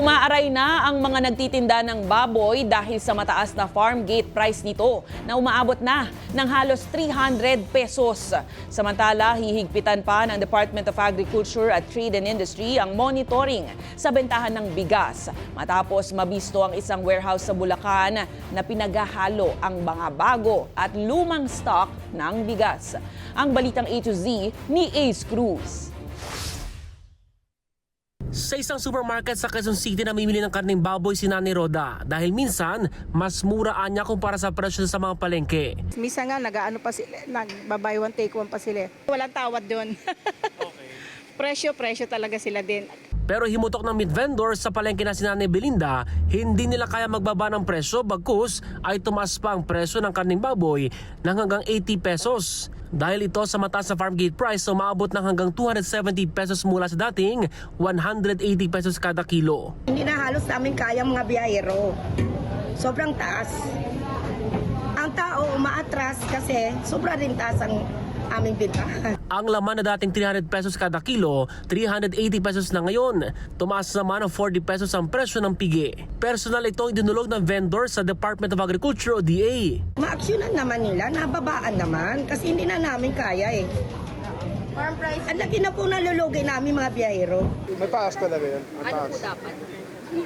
Umaaray na ang mga nagtitinda ng baboy dahil sa mataas na farm gate price nito na umaabot na ng halos 300 pesos. Samantala, hihigpitan pa ng Department of Agriculture at Trade and Industry ang monitoring sa bentahan ng bigas matapos mabisto ang isang warehouse sa Bulacan na pinaghahalo ang mga bago at lumang stock ng bigas. Ang balitang A to Z ni Ace Cruz. Sa isang supermarket sa Quezon City namimili ng karneng baboy si Nanay Roda dahil minsan mas muraan niya kumpara sa presyo sa mga palengke. Minsan nga nag-aano pa sila, nag-buy one take one pa sila. Walang tawad doon. Okay. Presyo talaga sila din. Pero himutok ng meat vendor sa palengke na si Nanay Belinda, hindi nila kaya magbaba ng presyo bagkus ay tumaas pa ang presyo ng karneng baboy ng hanggang 80 pesos. Dahil ito sa mataas na farm gate price na umaabot ng hanggang 270 pesos mula sa dating 180 pesos kada kilo. Hindi na halos namin kaya mga biyahero. Sobrang taas. Ang tao umaatras kasi sobrang rin taas ang aming binta. Ang laman na dating 300 pesos kada kilo, 380 pesos na ngayon. Tumaas naman ng 40 pesos ang presyo ng pigi. Personal itong idinulog ng vendor sa Department of Agriculture o DA. Ma-aksyonan naman nila, nababaan naman kasi hindi na namin kaya eh. Farm price. Ang laki na po nalulugi namin mga biyahero. Mataas talaga yan. Mataas. Ano po dapat?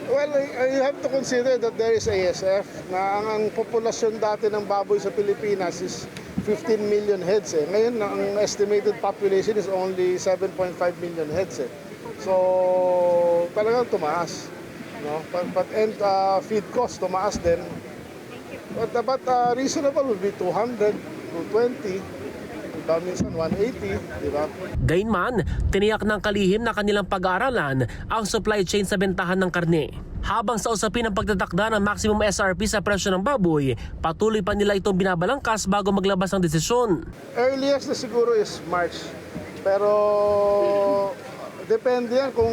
Well, you have to consider that there is ASF na ang populasyon dati ng baboy sa Pilipinas is 15 million heads eh. Ngayon, ang estimated population is only 7.5 million heads eh. So, talagang tumaas. No? And feed cost tumaas din. But reasonable would be 200, 220, minsan 180, di ba? Gayunman, tiniyak ng kalihim na kanilang pag-aaralan ang supply chain sa bentahan ng karne. Habang sa usapin ng pagtatakda ng maximum SRP sa presyo ng baboy, patuloy pa nila itong binabalangkas bago maglabas ng desisyon. Earliest na siguro is March. Pero depende yan kung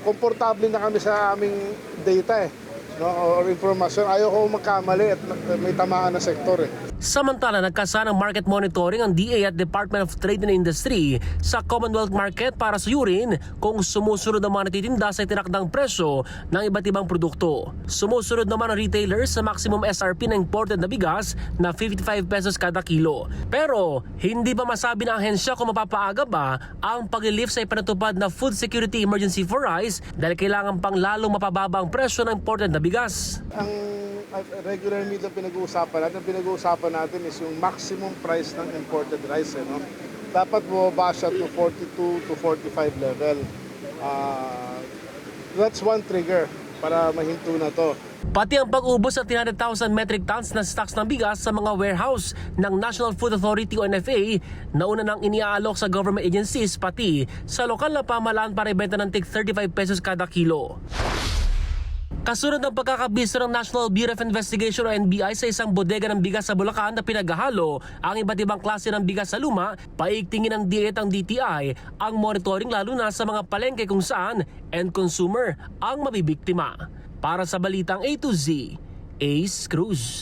komportable na kami sa aming data eh. No, or informasyon. Ayaw ko magkamali at may tamaan na sektor eh. Samantala, nagkasa ng market monitoring ang DA at Department of Trade and Industry sa Commonwealth Market para suyurin kung sumusunod ang mga natitinda sa itinakdang presyo ng iba't ibang produkto. Sumusunod naman ang retailers sa maximum SRP ng imported na bigas na 55 pesos kada kilo. Pero hindi ba masabi ng ahensya kung mapapaaga ba ang pag-relief sa ipinatupad na Food Security Emergency for Rice dahil kailangan pang lalong mapababa ang presyo ng imported na bigas. Ang regular meat na pinag-uusapan natin is yung maximum price ng imported rice. Eh, no? Dapat bumaba siya to 42 to 45 level. That's one trigger para mahinto na to. Pati ang pag-ubos sa 300,000 metric tons na stocks ng bigas sa mga warehouse ng National Food Authority o NFA na una nang iniaalok sa government agencies pati sa lokal na pamahalaan para ibenta ng tig 35 pesos kada kilo. Kasunod ng pagkakabisto ng National Bureau of Investigation o NBI sa isang bodega ng bigas sa Bulacan na pinaghahalo ang iba't ibang klase ng bigas sa luma, paigtingin ng DA at ang DTI ang monitoring lalo na sa mga palengke kung saan end consumer ang mabibiktima. Para sa Balitang A to Z, Ace Cruz.